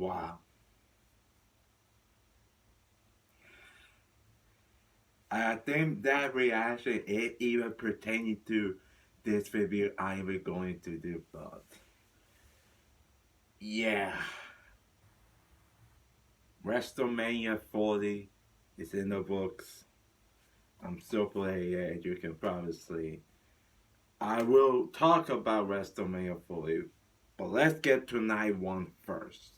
Wow. I think that reaction is even pertaining to this review I'm going to do, but yeah. Wrestlemania 40 is in the books. I'm still playing it, you can probably see. I will talk about Wrestlemania 40, but let's get to night one first.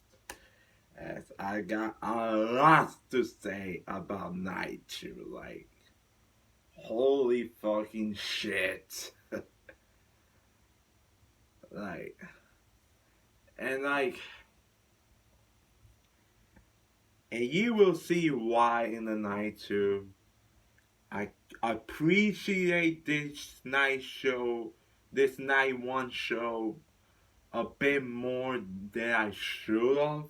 As I got a lot to say about night two. Like, holy fucking shit. like, and like, and you will see why in the night two. I appreciate this night one show a bit more than I should have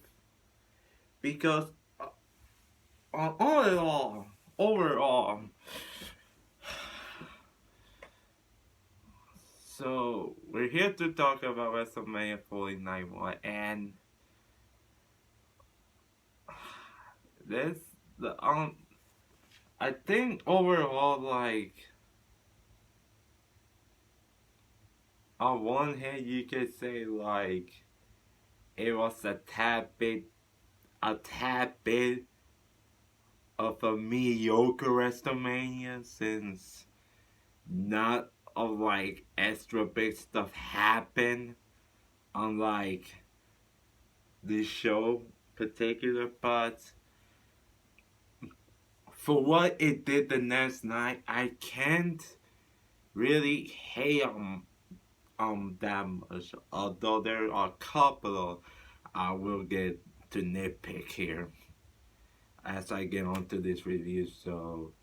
because all in all, overall, so we're here to talk about WrestleMania 49 one and this the I think overall like on one hand you could say like it was a tad bit of a mediocre WrestleMania since not of like extra big stuff happened on like this show particular, but for what it did the next night, I can't really hate that much. Although there are a couple I will get to nitpick here as I get onto this review. So,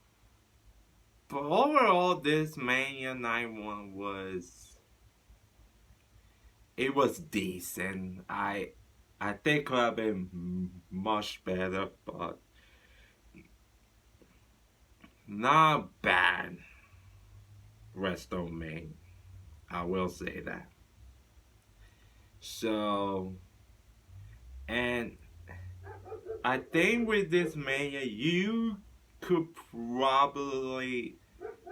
but overall, this Mania Night one it was decent. I think could have been much better, but not bad. WrestleMania, I will say that. So, and I think with this Mania, you could probably,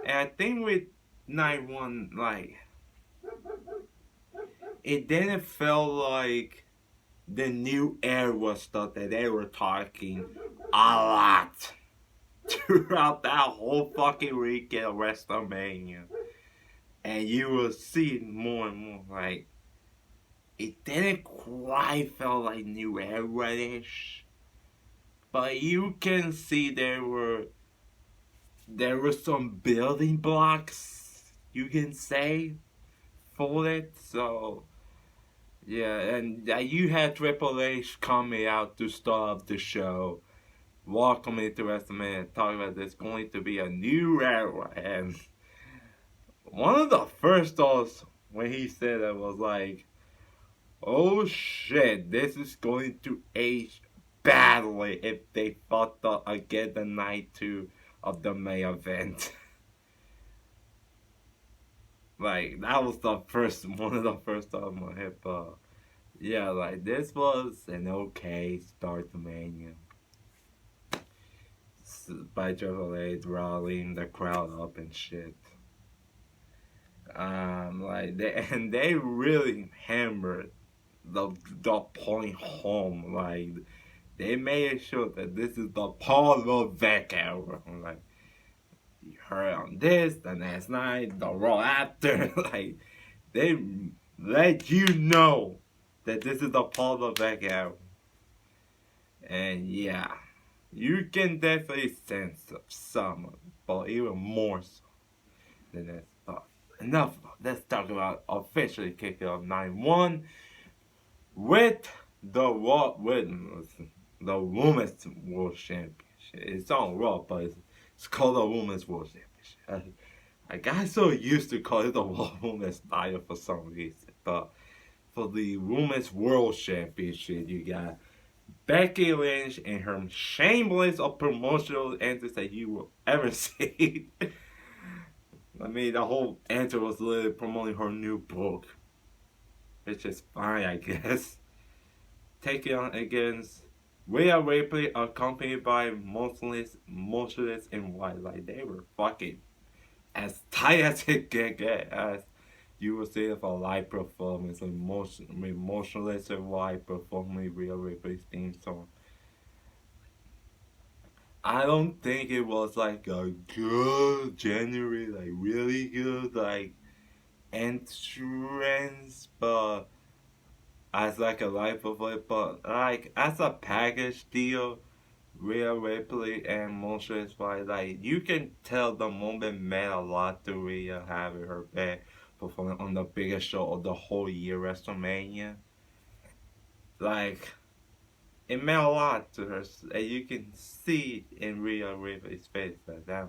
and I think with Night One, like it didn't feel like the new era stuff that they were talking a lot throughout that whole fucking weekend of WrestleMania. And you will see more and more like it didn't quite feel like new era-ish. But you can see there were some building blocks you can say for it. So yeah, and you had Triple H coming out to start the show, welcome me to WrestleMania, talking about there's going to be a new era, and one of the first thoughts when he said it was like, "Oh shit, this is going to age badly if they fucked up again the night two of the main event." Like that was the first one of the first thoughts in my head, but yeah, like this was an okay start to Mania. By Triple H rallying the crowd up and shit. Like they really hammered the point home. Like they made sure that this is the Paul Levesque era. Like you heard on this, the next night, the Raw after. Like they let you know that this is the Paul Levesque era. And yeah, you can definitely sense some, but even more so than that. But enough. Let's talk about officially kicking off 9-1 with the Women's World Championship. It's on Raw, but it's called the Women's World Championship. I got so used to call it the Women's title for some reason, but for the Women's World Championship, you got Becky Lynch and her shameless of promotional entrance that you will ever see. I mean, the whole answer was literally promoting her new book, which is fine, I guess. taking on against Rhea Ripley, accompanied by motionless in white. Like they were fucking as tight as it can get. As you will see if a live performance, emotionless in white performing Rhea Ripley's theme song. I don't think it was like a good, genuine, like really good, like entrance, but as like a live performance, but like as a package deal, Rhea Ripley and Motionless White, like you can tell the moment meant a lot to Rhea having her back performing on the biggest show of the whole year, WrestleMania. Like it meant a lot to her, and you can see in Rhea Ripley's face that that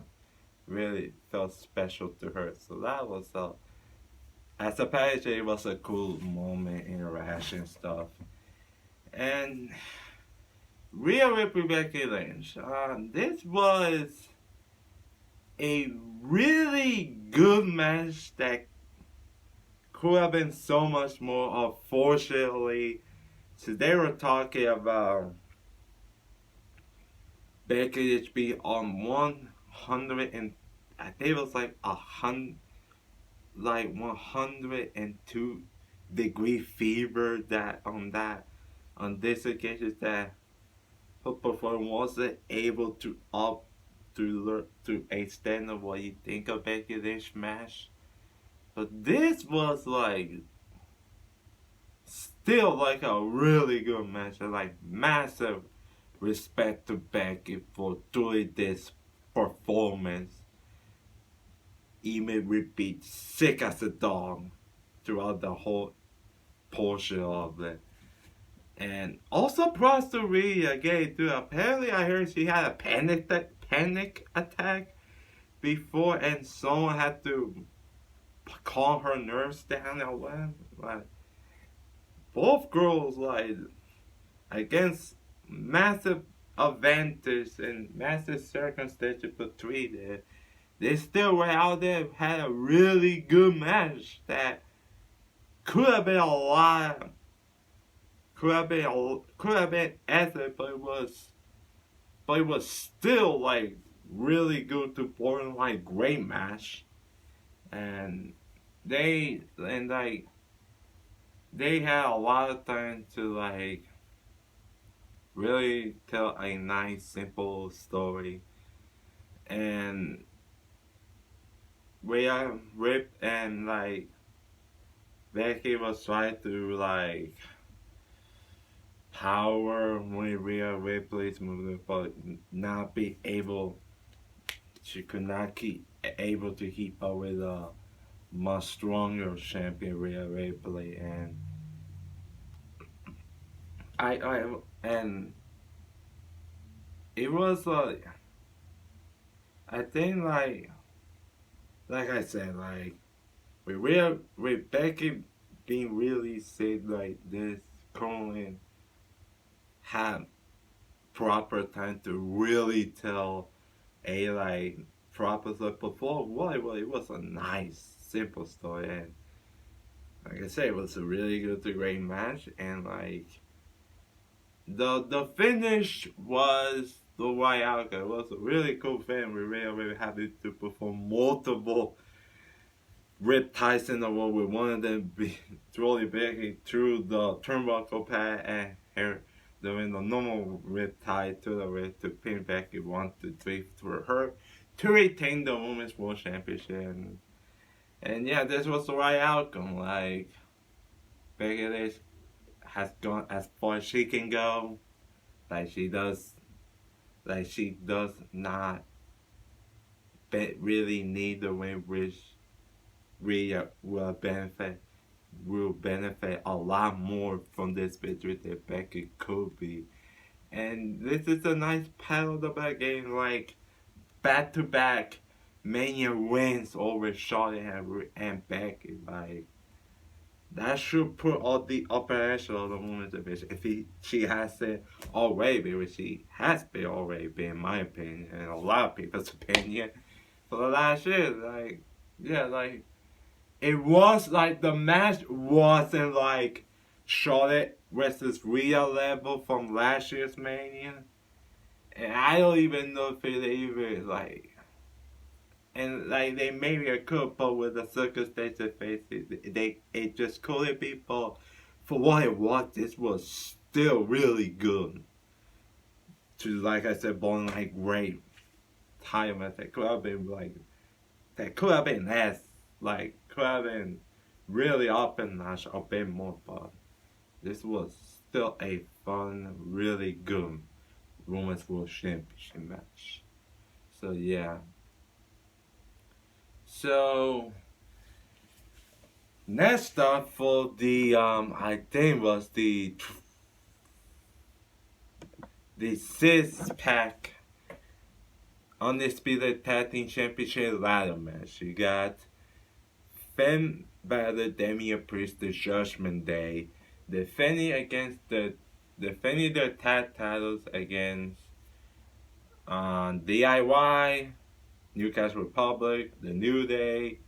really felt special to her. So that was as a package, it was a cool moment, interaction stuff, and Rhea Ripley Becky Lynch. This was a really good match that could have been so much more. Unfortunately, so they were talking about Becky Lynch being on 100 and I think it was like 102-degree fever that on this occasion that her performance wasn't able to up to extend of what you think of Becky Lynch match. But this was like still like a really good match and like massive respect to Becky for doing this performance. Even repeat sick as a dog throughout the whole portion of it. And also props to Rhea again too. Apparently I heard she had a panic attack before and someone had to calm her nerves down and what. Like both girls like against massive advantage and massive circumstances between them. They still went out there and had a really good match that could have been a lot, could have been epic, but it was still like really good to borderline great match, and like they had a lot of time to like really tell a nice simple story, and Rhea Rip and like Becky was trying to like power when Rhea Ripley's movement, but not be able. She could not keep able to keep up with a much stronger champion Rhea Ripley, and and it was I think like I said with Becky being really sick like this, Cohen had proper time to really tell a like proper story before. Well, it was a nice, simple story, and like I said, it was a really good to great match, and like the finish was the right outcome. It was a really cool finish. We really happy to perform multiple Rip Tyson in the world with one of them throwing Becky through the turnbuckle pad and her doing the normal rip tie to the rib to pin Becky 1, 2, 3 for her to retain the Women's World Championship. And yeah, this was the right outcome. Like Becky Lynch has gone as far as she can go. She does not really need the win, which Rhea will benefit a lot more from this victory than Becky could be. And this is a nice pat on the back game, like back to back Mania wins over Charlotte and Becky. Like that should put all the upper echelon of the women's division. If she hasn't already, which she has been already, in my opinion, and a lot of people's opinion, for the last year. Like yeah, like it was like the match wasn't like Charlotte versus Rhea level from last year's Mania. And I don't even know if it even like, and like they maybe a could, but with the circumstances face it just couldn't be for what it was. This was still really good. To like I said, born like great time as that could have been like that could have been less like could have been really up and notch a bit more, but this was still a fun, really good Women's World Championship match. So yeah. So next up for the I think was the 6-pack Undisputed Tag Team Championship ladder match. You got Finn Balor, Damian Priest, the Judgment Day, defending their tag titles against DIY, Newcastle Republic, the New Day,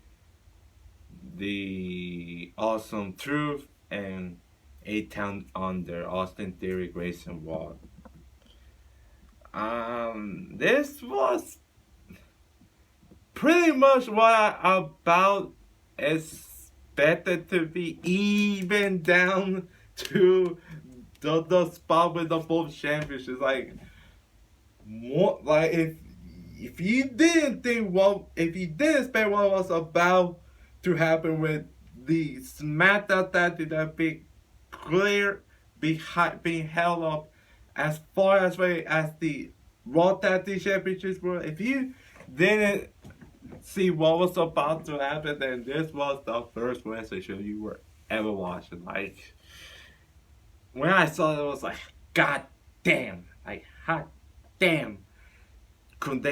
the Awesome Truth, and A-Town Under, Austin Theory, Grayson Waller. This was pretty much what I about expected to be, even down to the spot with the both championships. Like, more like if you didn't expect what was about to happen with the SmackDown that did be clear being held up as far as the Raw Tag Team Championships were, if you didn't see what was about to happen, then this was the first wrestling show you were ever watching. Like, when I saw it, I was like, God damn, like, hot damn. Could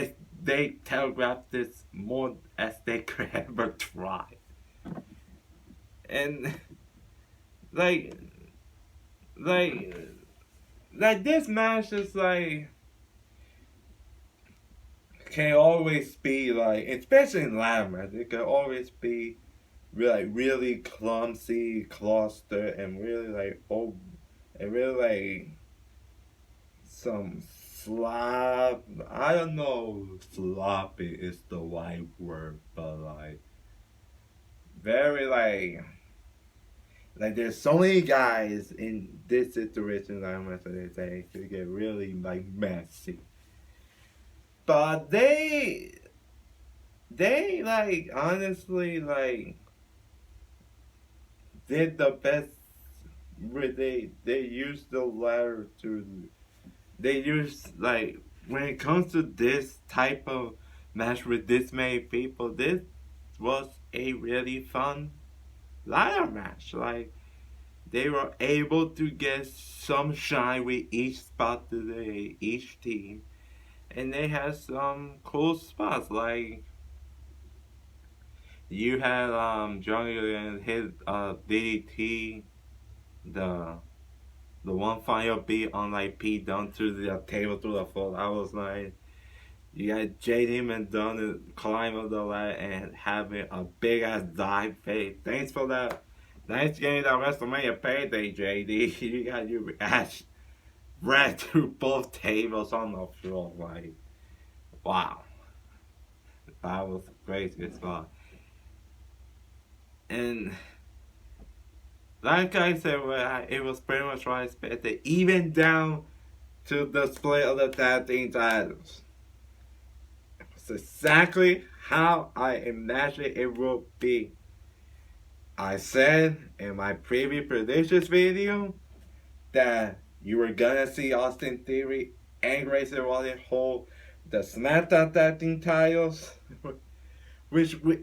they telegraph this more as they could ever try? And like this match is like can always be like, especially in ladder match, it can always be really clumsy, cluster, and really some slop. I don't know, sloppy is the right word, but like very like there's so many guys in this situation that I'm gonna say it could get really like messy. But they like honestly like did the best where they used the ladder to they used like when it comes to this type of match with this many people, this was a really fun ladder match. Like they were able to get some shine with each spot today, each team, and they had some cool spots. Like you had Johnny hit DDT, the one final beat on like Pete down to the table through the floor. I was like, you got JD McDonough climb up the ladder and having a big ass dive fade. Thanks for that. Thanks for getting that WrestleMania payday, JD. You got your ass ran through both tables on the floor. Like, wow. That was crazy as well. And like I said, it was pretty much what I expected, even down to the split of the tag team titles. It was exactly how I imagined it would be. I said in my previous predictions video that you were gonna see Austin Theory and Grayson Waller hold the SmackDown tag team titles, which when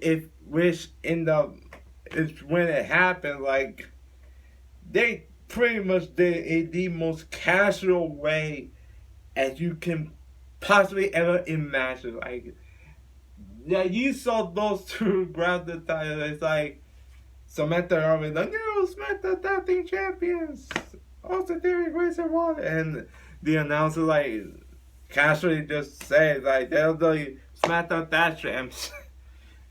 it happened, like they pretty much did it in the most casual way as you can possibly ever imagine. Like, yeah, you saw those two grab the title. It's like Samantha Irvin, the new SmackDown Tag Team Champions, Austin Theory, Grayson Waller, and the announcer like casually just said like they're the SmackDown Tag Champs.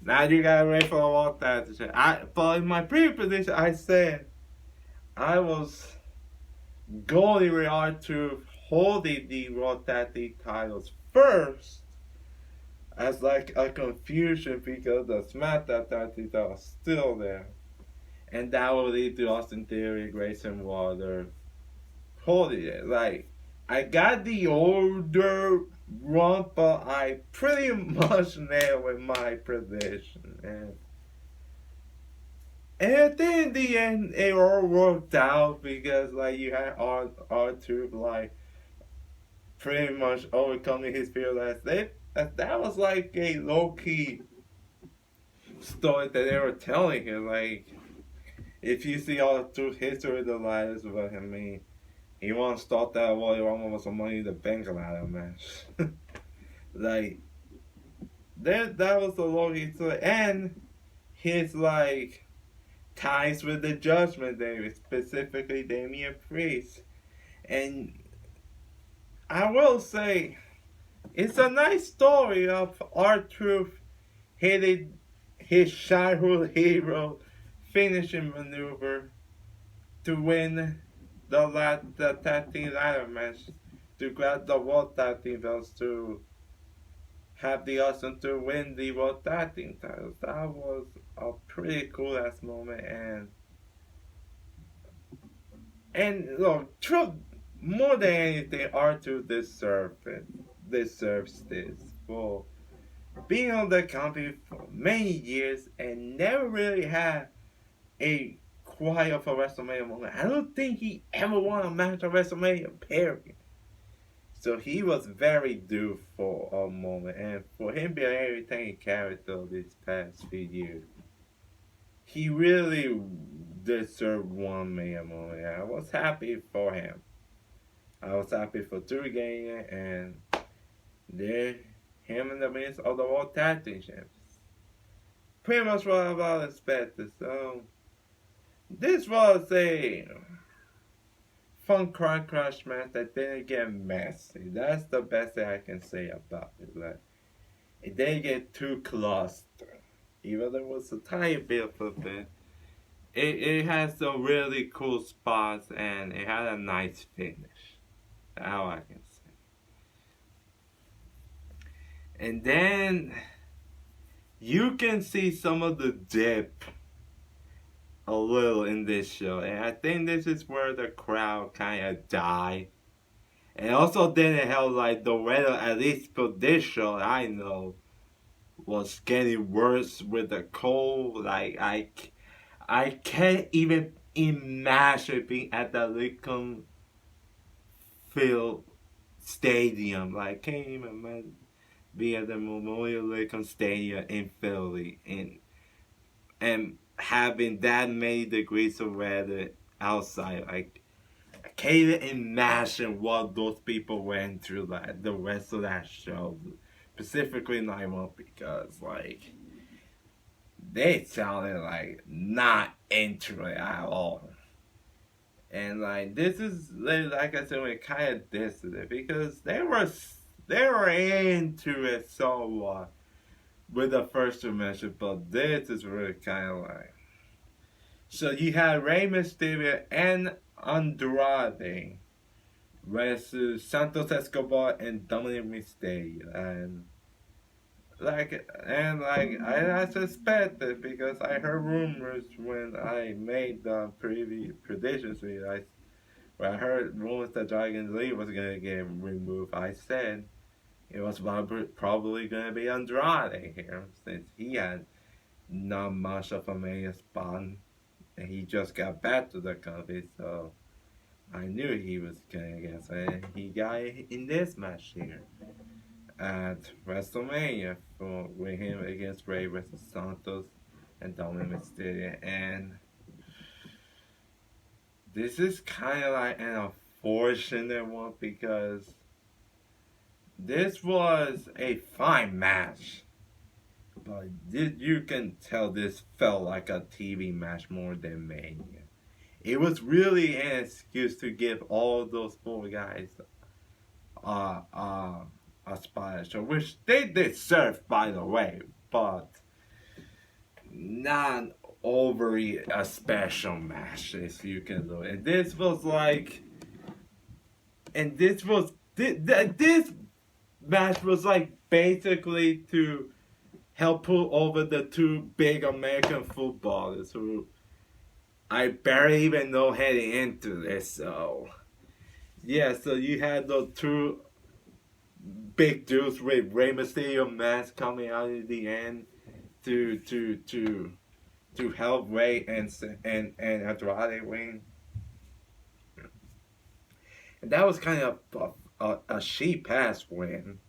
Now you gotta wait for the Raw Tag Team. But in my previous position, I said I was Goldie regard to holding the World Tag Team titles first as like a confusion because the SmackDown tag teams are still there. And that will lead to Austin Theory, Grayson Waller holding it. Like, I got the order wrong, but I pretty much nailed with my prediction. And I think in the end it all worked out because like you had R2 like pretty much overcoming his fear last day. That was like a low key story that they were telling him. Like if you see all through history of the lives of him, I mean, he once thought that Royal Rumble was some money in the bank ladder match. Like that was the low key story, and his like ties with the Judgment Day, specifically Damian Priest. And I will say, it's a nice story of R-Truth hitting his childhood hero finishing maneuver to win the tag team ladder match, to grab the World Tag Team belts, to have the option to win the World Tag Team titles. That was a pretty cool ass moment, and look, more than anything, R2 deserves this for being on the company for many years and never really had a quite of a WrestleMania moment. I don't think he ever won a match at WrestleMania, period. So he was very due for a moment, and for him being everything he carried through these past few years, he really deserved one Mania moment. I was happy for him. I was happy for Drew getting it, and then him in the midst of the World Tag Team Champions. Pretty much what I was expected. So this was a fun car crash match that didn't get messy. That's the best thing I can say about it. Like, it didn't get too clustered. Even though it was a tiny bit of it. It has some really cool spots and it had a nice finish. That's how I can say. And then you can see some of the dip a little in this show. And I think this is where the crowd kind of died. And also didn't help like the weather, at least for this show, I know, was getting worse with the cold. Like, I can't even imagine being at the Lincoln Field Stadium. Like, can't even imagine being at the Memorial Lincoln Stadium in Philly and having that many degrees of weather outside. Like, I can't even imagine what those people went through like the rest of that show, specifically night one, because like they sounded like not into it at all. And like this is like I said, we kind of dissed it because they were into it somewhat with the first two matches, but this is really kind of like. So you had Rey Mysterio and Andrade versus Santos Escobar and Dominic Mysterio, and I suspected because I heard rumors when I made the previous predictions video. When I heard rumors that Dragon Lee was gonna get removed, I said it was probably gonna be Andrade here since he had not much of a main spot and he just got back to the company, so I knew he was gonna get. So he got in this match here at WrestleMania with him against Rey versus Santos and Dominic Mysterio, and this is kind of like an unfortunate one because this was a fine match, but you can tell this felt like a TV match more than Mania. It was really an excuse to give all those four guys a spot show, which they deserve, by the way, but not overly a special match, if you can do it. And this was like and this match was like basically to help pull over the two big American footballers who I barely even know heading into this. So yeah, so you had those two big dudes with Rey Mysterio mask coming out at the end to to to to help Ray and Andrade win. And that was kind of a cheap pass win.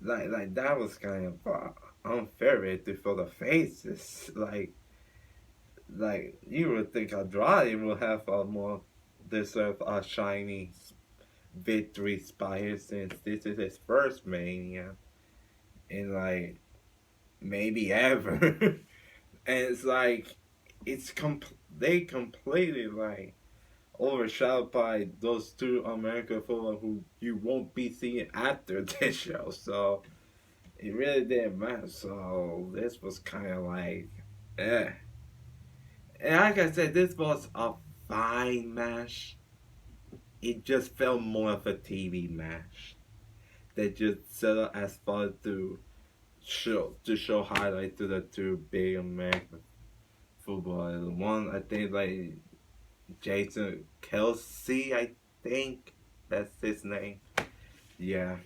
Like that was kind of unfair for the faces. Like you would think Andrade will have a more deserve a shiny victory spire since this is his first Mania in like maybe ever. And it's like they completely like overshadowed by those two American football who you won't be seeing after this show. So it really didn't matter. So this was kind of like, eh. And like I said, this was a fine match. It just felt more of a TV match. They just set up as far to show highlight to the two big American footballers. One I think like Jason Kelsey, I think that's his name. Yeah,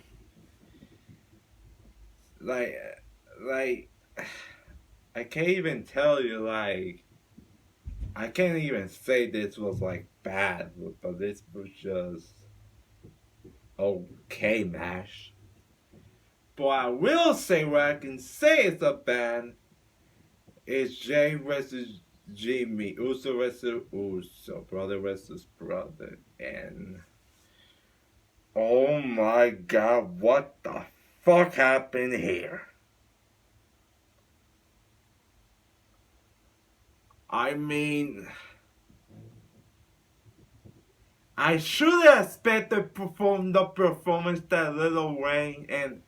like, like I can't even tell you. Like, I can't even say this was like bad, but this was just okay match. But I will say what I can say is a bad is Jay versus Jimmy, Uso versus Uso, brother versus brother, and oh my god, what the fuck happened here? I mean, I should have expected the performance that Little Wayne and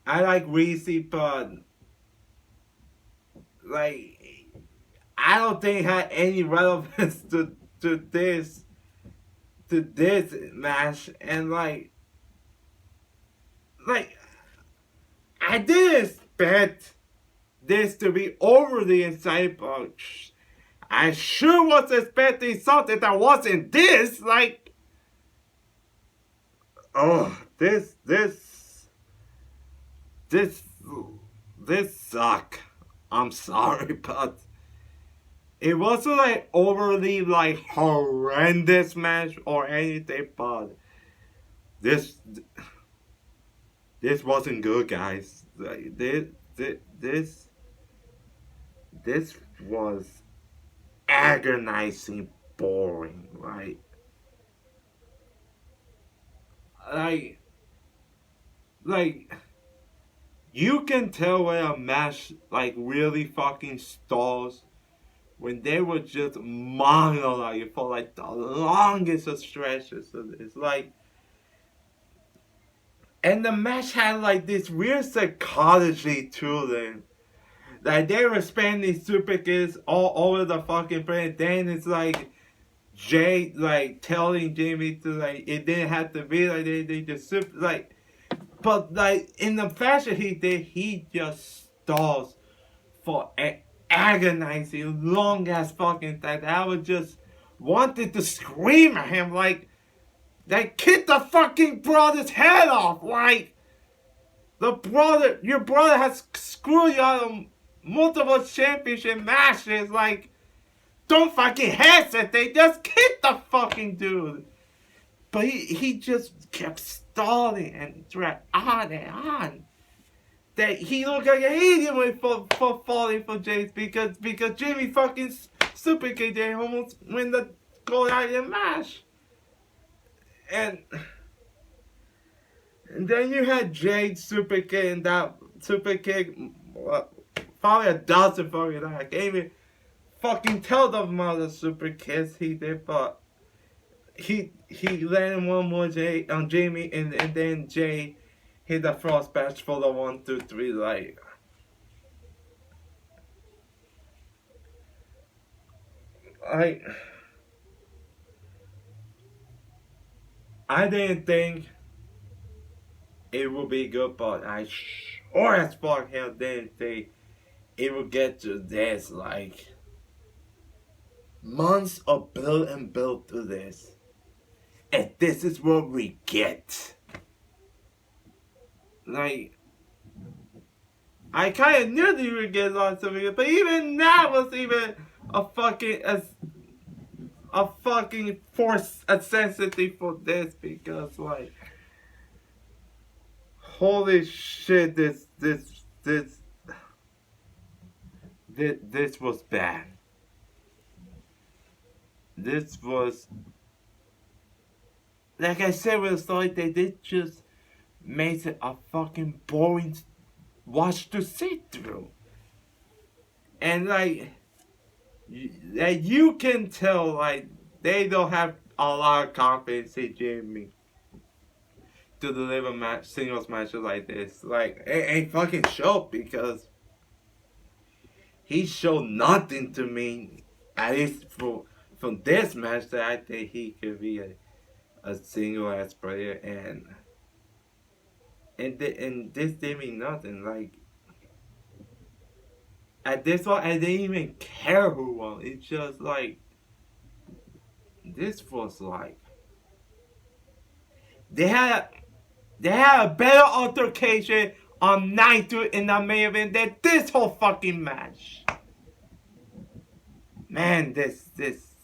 I like Reese, but like I don't think it had any relevance to this to this match, and like I didn't expect this to be overly excited, but I sure was expecting something that wasn't this. Like, oh, this, this suck. I'm sorry, but it wasn't like overly like horrendous match or anything, but this this wasn't good, guys. Like, this was agonizing boring. Like like you can tell when a match like really fucking stalls when they were just monologuing for like the longest of stretches. So it's like, and the match had like this weird psychology to them. Like they were spending super kids all over the fucking place. Then it's like Jay like telling Jimmy to like it didn't have to be like they just super like, but like in the fashion he did, he just stalls for agonizing long ass fucking time. I was just wanted to scream at him like kick the fucking brother's head off. Like your brother has screwed you out of multiple championship matches. Like, don't fucking hesitate. Just kick the fucking dude. But he just kept stalling and dragged on and on. That he looked like an idiot for falling for Jace because Jimmy fucking super kicked him almost win the gold out of the match. And then you had Jade super kick and that super kick probably a dozen fucking times. I can't even fucking tell the amount of super kicks he did, but he landed one more Jay on Jamie and then Jay hit the frost bash for the 1, 2, 3 I I didn't think it would be good, but I sure as fuck hell didn't think it would get to this. Like, months of build and build to this. And this is what we get. Like, I kind of knew they would get on something, but even that was even a fucking force a sensitive for this because like holy shit this was bad. This was like I said with the story they did just make it a fucking boring watch to sit through. And like you can tell like they don't have a lot of confidence in Jimmy to deliver singles matches like this. Like it ain't fucking show because he showed nothing to me. At least from this match that I think he could be a single ass player and this did me nothing. Like at this one I didn't even care who won. It's just like this was like they had they had a better altercation on night 2 in the main event than this whole fucking match. Man, this is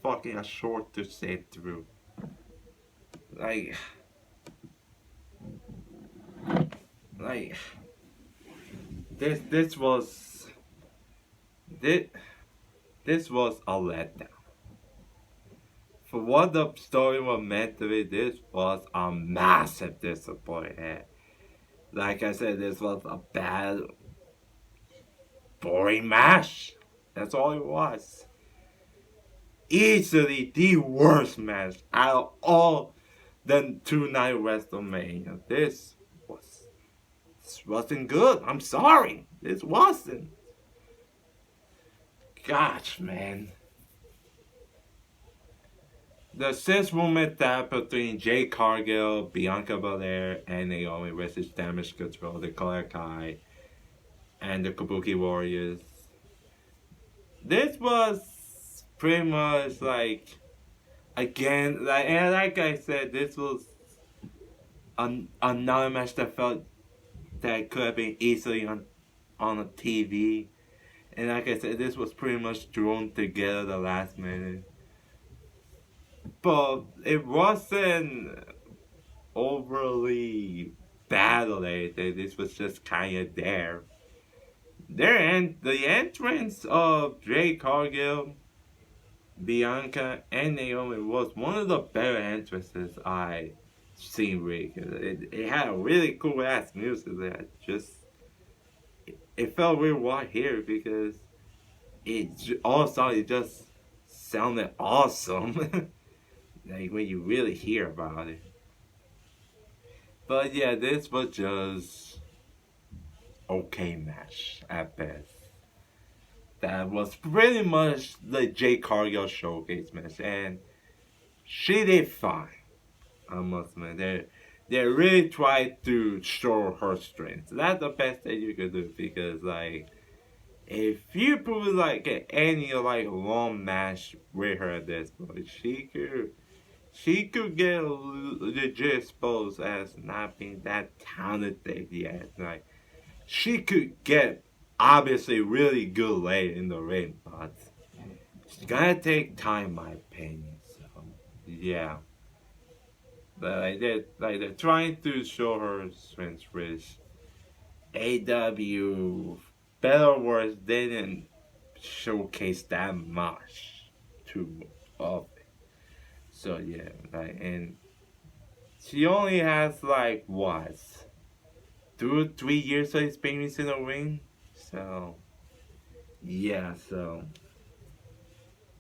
fucking a short to sit through. Like this was this was a letdown. For what the story was meant to be, this was a massive disappointment. Like I said, this was a bad, boring match. That's all it was. Easily the worst match out of all the 2-night Wrestlemania. This wasn't good. I'm sorry. This wasn't. Gosh, man. The 6-woman tag between Jade Cargill, Bianca Belair, and Naomi versus Damage Control, the Cobra Kai, and the Kabuki Warriors. This was pretty much like, again, like I said, this was another match that felt that could have been easily on a TV. And like I said, this was pretty much thrown together the last minute. But it wasn't overly bad or anything. This was just kind of there. The entrance of Jade Cargill, Bianca, and Naomi was one of the better entrances I seen. Really, it had a really cool ass music that just it felt weird right here because it just sounded awesome. Like when you really hear about it. But yeah, this was just okay match at best. That was pretty much the Jade Cargill showcase match, and she did fine. I must admit, they really tried to show her strength. That's the best thing you could do because like if you put like any like long match with her at this point, she could get legit exposed as not being that talented yet. Like she could get obviously really good late in the ring, but it's gonna take time, in my opinion. So yeah, but they're trying to show her strength, which AW better words didn't showcase that much too often. So yeah, like and she only has like what 2 or 3 years of experience in the ring. So yeah, so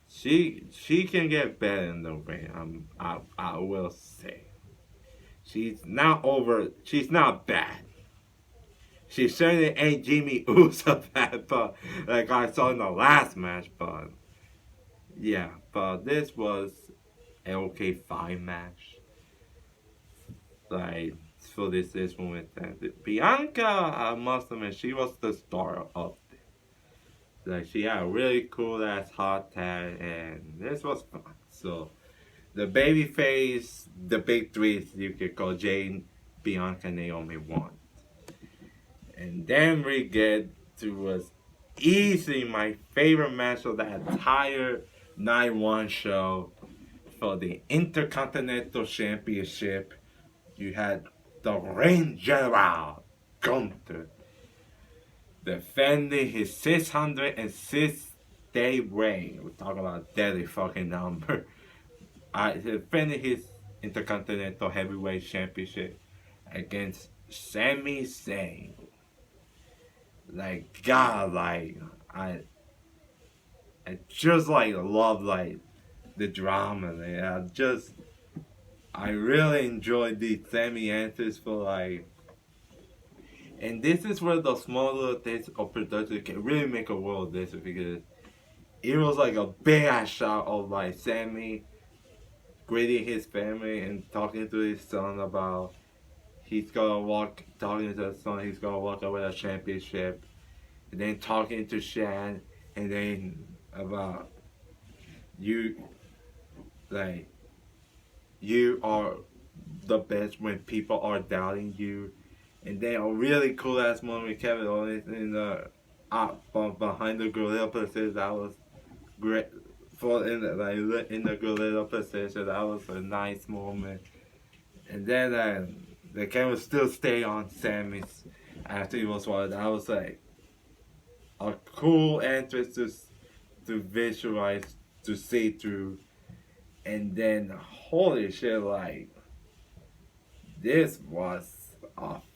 she can get better in the ring. I will say she's not over. She's not bad. She certainly ain't Jimmy Uso bad, but like I saw in the last match. But yeah, but this was LK5 match. Like for this one with that. Bianca, I must admit, she was the star of it. Like she had a really cool ass hot tag, and this was fun. So the baby face, the big three, you could call Jane, Bianca, Naomi won. And then we get to was easily my favorite match of the entire night one show for the Intercontinental Championship. You had the Reign General Gunther defending his 606-day reign. We're talking about a deadly fucking number. Defending his Intercontinental Heavyweight Championship against Sami Zayn. Like God, like I just like love like the drama. Like, I really enjoyed the Sami answers for like, and this is where the small little things of production can really make a world of this because it was like a big ass shot of like Sammy greeting his family and talking to his son about talking to his son, he's gonna walk away with a championship, and then talking to Shan, and then about you, like, you are the best when people are doubting you. And then a really cool ass moment with Kevin Owens in the from behind the gorilla position. That was great. For in the gorilla position, that was a nice moment. And then the camera still stay on Sammy's after he was one. That was like a cool entrance to visualize, to see through. And then holy shit, like this was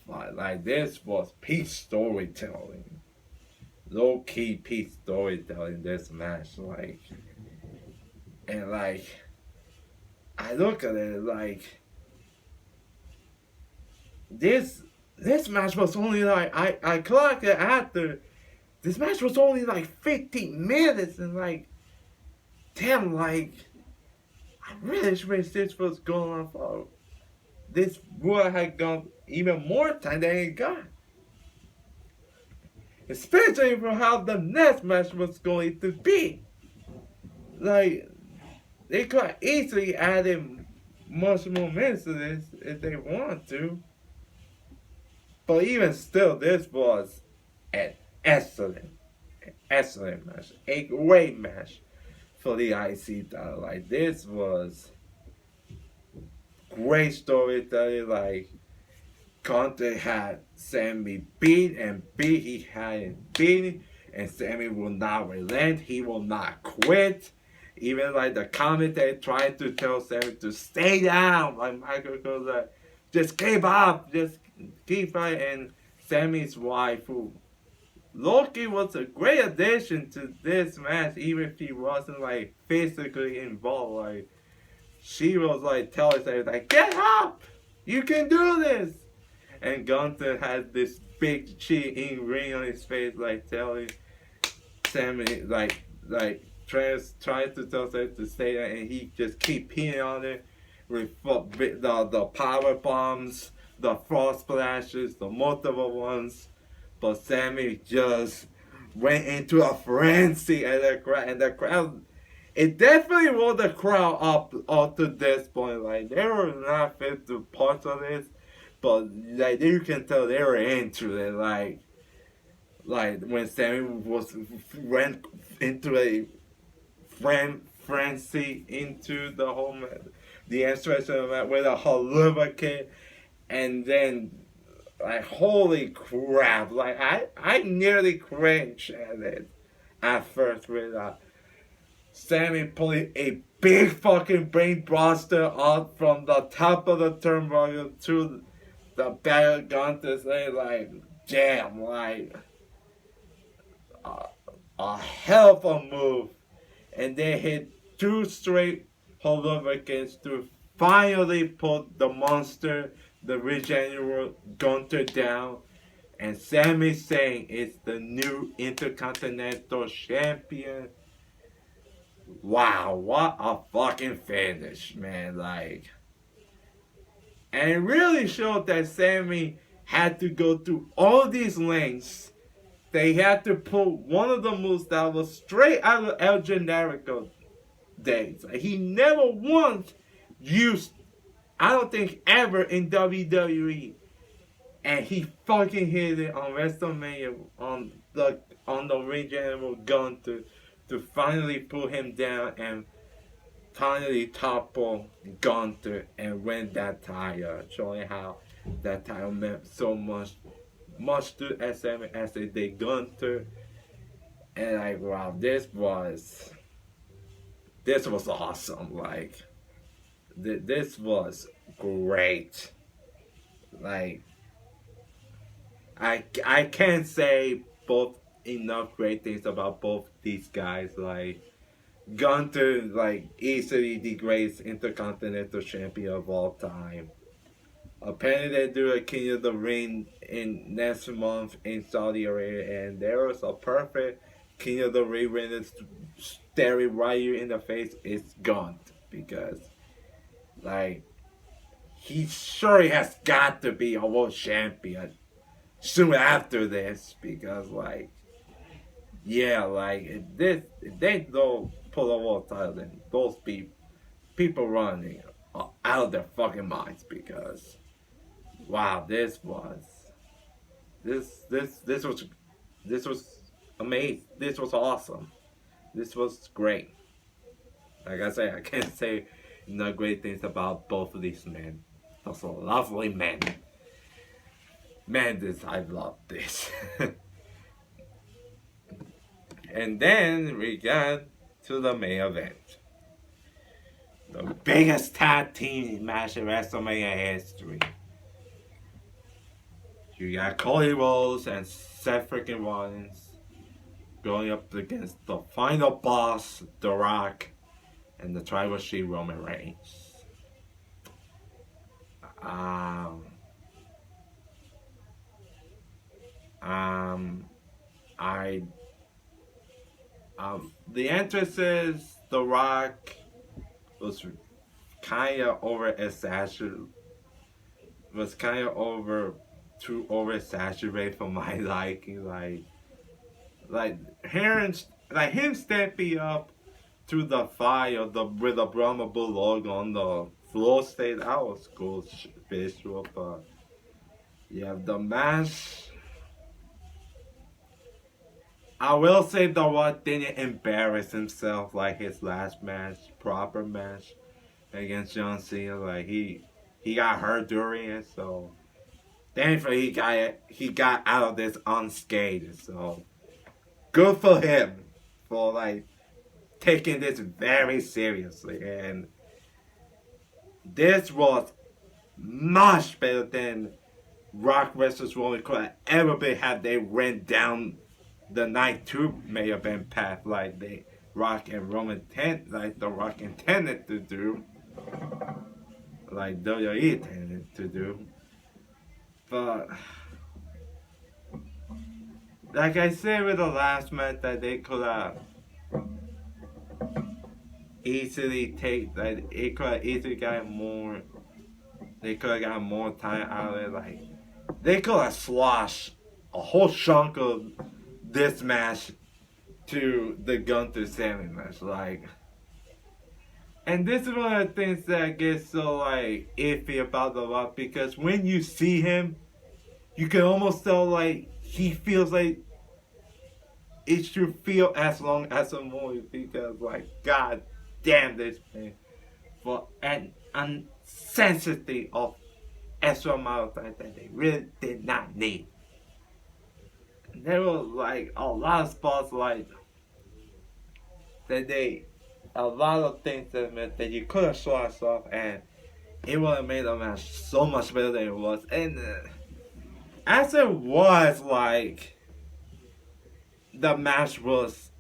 like this was peak storytelling, low key peak storytelling. This match, like, and like I look at it like this match was only like I clocked it after this match was only like 15 minutes and like damn, like I really wish this was going on for this would have gone even more time than it got. Especially for how the next match was going to be. Like, they could easily add in much more minutes to this if they want to. But even still, this was an excellent match. A great match for the IC title. Like, this was great storytelling. Like, Conte had Sammy beat and beat. He had him beaten, and Sammy will not relent. He will not quit. Even like the commentator tried to tell Sammy to stay down. Like Michael goes like, just keep up, just keep fighting. And Sammy's wife, who Loki was a great addition to this match, even if he wasn't like physically involved. Like she was like telling Sammy like, get up, you can do this. And Gunther had this big cheating ring on his face, like telling Sammy, trying to tell Sammy to stay there, and he just keep hitting on it with the power bombs, the frost splashes, the multiple ones. But Sammy just went into a frenzy, and the crowd, it definitely woke the crowd up to this point. Like they were not fit to parts of this. But like you can tell they were into it, like when Sammy went into a frenzy into the whole the expression of that with a Haluva kick, and then like holy crap, like I nearly cringed at it at first with Sammy pulling a big fucking brain buster out from the top of the turnbuckle to the back of Gunther's leg, like, damn, like, a hell of a move. And they hit 2 straight holdover kicks to finally put the monster, the regenerate Gunther down. And Sami Zayn is the new Intercontinental Champion. wow, what a fucking finish, man. Like, and it really showed that Sammy had to go through all these lengths. They had to pull one of the moves that was straight out of El Generico days. Like, he never once used, I don't think ever in WWE, and he fucking hit it on WrestleMania on the ring general gun to finally pull him down and finally topple Gunther and win that title, showing how that title meant so much to SM as they did Gunther. And like, wow, this was awesome. Like, this was great. Like, I can't say both enough great things about both these guys. Like, Gunther, like, easily the greatest intercontinental champion of all time. Apparently, they do a King of the Ring in next month in Saudi Arabia, and there was a perfect King of the Ring when it's staring right you in the face. It's gone because, like, he has got to be a world champion soon after this because, like, yeah, like if they don't pull a world title, then those people running are out of their fucking minds because wow, this was this was amazing. This was awesome. This was great. Like I say, I can't say no great things about both of these men. Those are lovely men. Man, I love this. And then we got to the main event. The biggest tag team match in WrestleMania history. You got Cody Rhodes and Seth freaking Rollins going up against the final boss, The Rock, and the Tribal Chief Roman Reigns. Um, I, the entrances, The Rock was kind of oversaturated. Was kind of too oversaturated for my liking. Like hearing, like him stepping up to the fire with the Brahma Bull logo on the floor state. That was cool visual, but yeah, the match. I will say The Rock didn't embarrass himself like his last match, proper match against John Cena. Like he got hurt during it, so thankfully he got out of this unscathed. So good for him for like taking this very seriously, and this was much better than Rock versus Roman could ever be had they went down the night two may have been path like they Rock and Roman like the Rock intended to do, like WWE intended to do. But like I said with the last match, that they could have easily it could have easily got more. They could have got more time out of it. Like they could have sloshed a whole chunk of this match to the Gunther Sammy match. Like, and this is one of the things that gets so like iffy about The Rock, because when you see him, you can almost tell like he feels like it should feel as long as a movie, because like god damn this man for an insensitivity of extra amount of time that they really did not need. There were like a lot of spots like that a lot of things that you could have shot us off, and it would have made the match so much better than it was. And as it was, like the match was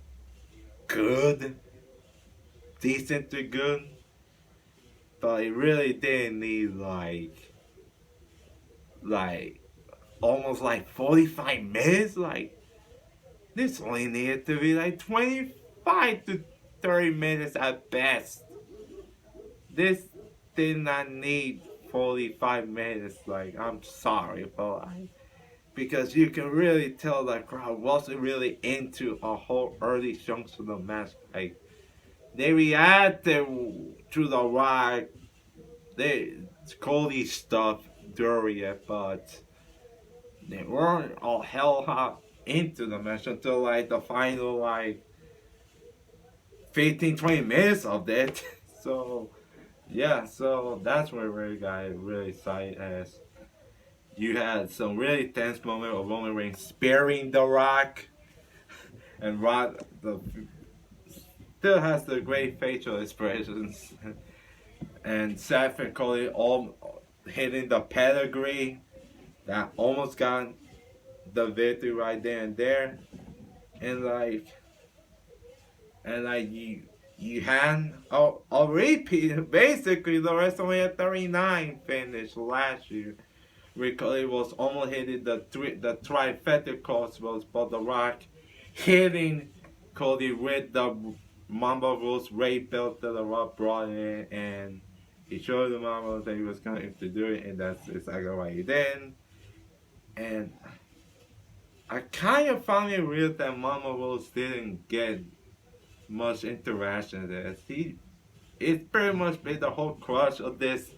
good, decent to good, but it really didn't need like almost like 45 minutes. Like this only needed to be like 25 to 30 minutes at best. This did not need 45 minutes. Like, I'm sorry, but because you can really tell the crowd wasn't really into a whole early chunks of the match. Like, they reacted to the Rock, they Cody stuff during it, but they weren't all hell hot into the match until like the final like 15-20 minutes of it. So yeah, so that's where we got really excited as you had some really tense moment of Roman Reigns sparing The Rock, and Rock still has the great facial expressions, and Seth and Cody all hitting the pedigree that almost got the victory right there and there, and like you had a repeat, basically the WrestleMania 39 finish last year. Because it was almost hitting the trifecta crossroads, but The Rock hitting Cody with the Mamba Rules rape belt that The Rock brought in, and he showed the Mamba that he was going to do it, and that's exactly what he did. And I kind of found it weird that Mamba Rules didn't get much interaction there. It's pretty much been the whole crush of this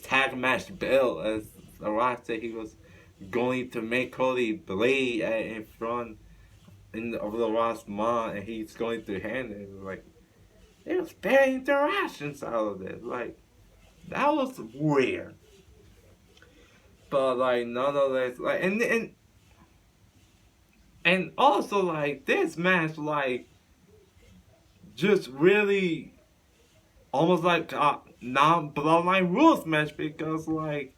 tag match bill, as The Rock said he was going to make Cody bleed in front of The Rock's mom, and he's going to hand it. Like, there was bad interactions out of it. Like, that was weird. But like, nonetheless, like, and also like this match, like, just really almost like a non-bloodline rules match, because like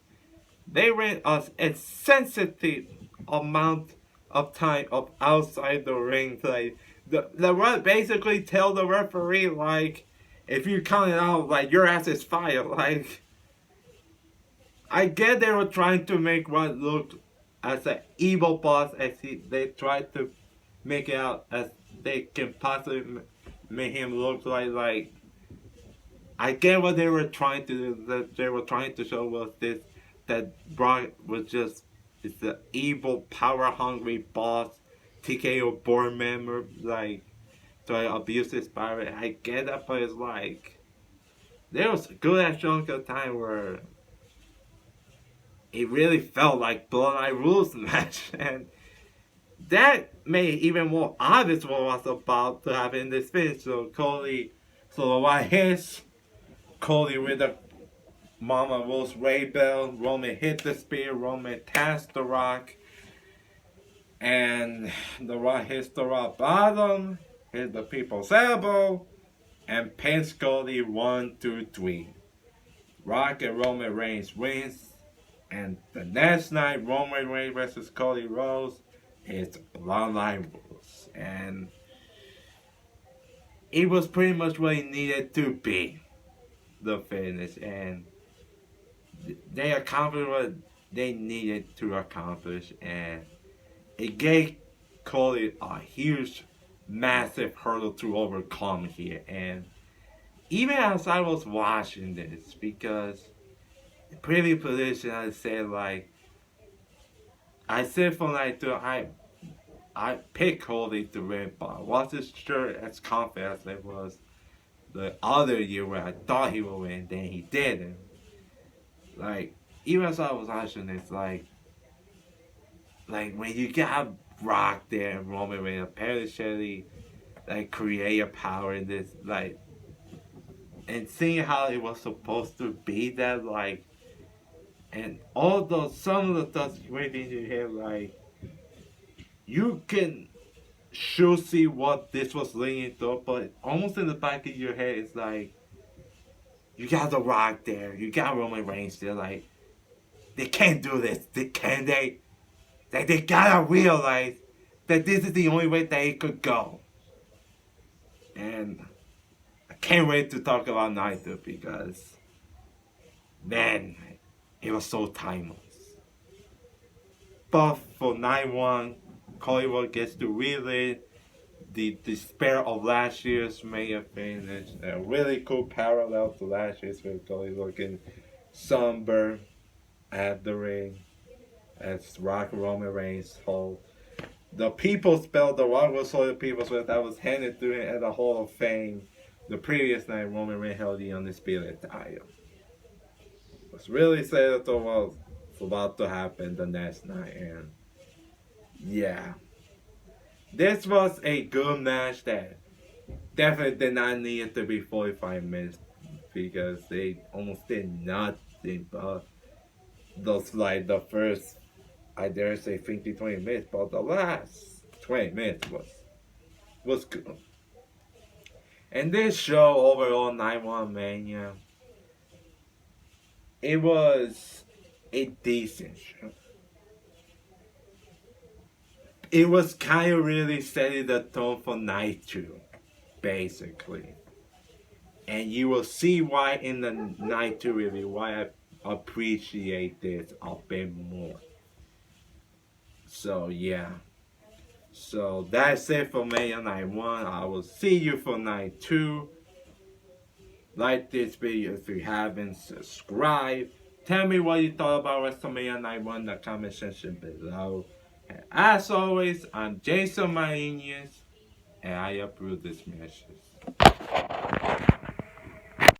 they ran a sensitive amount of time of outside the ring. Like the basically tell the referee, like, if you count it out, like, your ass is fired. Like, I get they were trying to make Rod look as an evil boss, as they tried to make it out as they can possibly make him look like. I get what they were trying to do. That they were trying to show was this, that Brock was just is the evil, power hungry boss, TKO board member, like, to abuse his power. I get that, but it's like there was a good chunk of time where it really felt like Bloodline rules match, and that made it even more obvious what was about to happen in this finish. So what hits Cody with the Mama Rose Ray Bell, Roman hit the spear, Roman taps The Rock, and The Rock hits the rock bottom, hits the people's elbow, and pins Cody 1, 2, 3. Rock and Roman Reigns wins, and the next night Roman Reigns versus Cody Rhodes is Bloodline rules, and it was pretty much what it needed to be, the finish, and they accomplished what they needed to accomplish, and it gave Cody a huge, massive hurdle to overcome here. And even as I was watching this, because in previous position I said, like, I said from like I picked Cody to win, but I wasn't sure as confident as it was the other year where I thought he would win, then he didn't. Like, even as I was watching this, like when you got Rock there and Roman Reigns apparently like create a power in this, like, and seeing how it was supposed to be that, like, and although some of the thoughts went in your head, like, you can sure see what this was leading to, but almost in the back of your head, it's like, you got The Rock there, you got Roman Reigns there, like, they can't do this, can they? Like, they gotta realize that this is the only way that it could go. And I can't wait to talk about Night 2, because, man, it was so timeless. But for Night 1, Hollywood gets to relive the despair of last year's Mania finish. A really cool parallel to last year's with Cody looking somber at the ring as Rock Roman Reigns hold the People's Belt, the Rock was the People's Belt that was handed to him at the Hall of Fame. The previous night, Roman Reigns held the undisputed title. Was really sad that was about to happen the next night, and yeah, this was a good match that definitely did not need to be 45 minutes because they almost did nothing but those like the first, I dare say 15, 20 minutes, but the last 20 minutes was good. And this show overall, Night One Mania, it was a decent show. It was kind of really setting the tone for Night 2, basically. And you will see why in the Night 2 review, why I appreciate this a bit more. So, yeah. So, that's it for Mania Night 1. I will see you for Night 2. Like this video if you haven't, subscribe. Tell me what you thought about WrestleMania Night 1 in the comment section below. And as always, I'm Jason Marinius, and I approve this message.